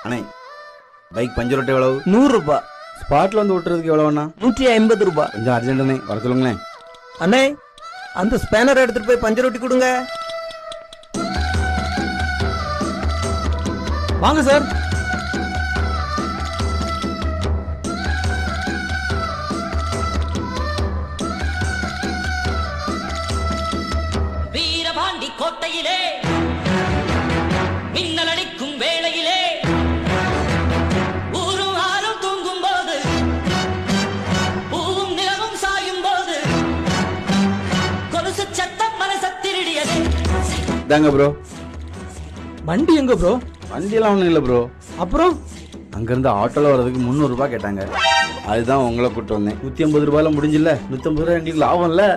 அண்ணே bike puncture ஓட்ட எவ்வளவு? 100 ரூபாய். ஸ்பாட்ல வந்து ஓட்டுறதுக்கு எவ்வளவுண்ணா? 150 ரூபாய். கொஞ்சம் அர்ஜென்ட் அண்ணே, வர சொல்லுங்களேன். அண்ணே அந்த ஸ்பேனர் எடுத்துட்டு போய் பஞ்சர் ஒட்டி கொடுங்க. வாங்க சார். வீரபாண்டி கோட்டையிலே மின்னல் அடிக்கும் வேளையிலே ஊரும் ஆளும் தூங்கும் போது பூவும் நிலவும் சாயும் போது கொலுசு சத்தம் மனச திருடியது. தாங்க ப்ரோ. வண்டி எங்க ப்ரோ? வண்டியெல்லாம் ஒன்றும் இல்லை ப்ரோ. அப்புறம் அங்கேருந்து ஆட்டோவில் வர்றதுக்கு 300 ரூபாய் கேட்டாங்க. அதுதான் உங்களை கூப்பிட்டு வந்தேன். 150 ரூபாயில முடிஞ்சில்ல, 150 ரூபாய் எங்களுக்கு லாபம் இல்லை.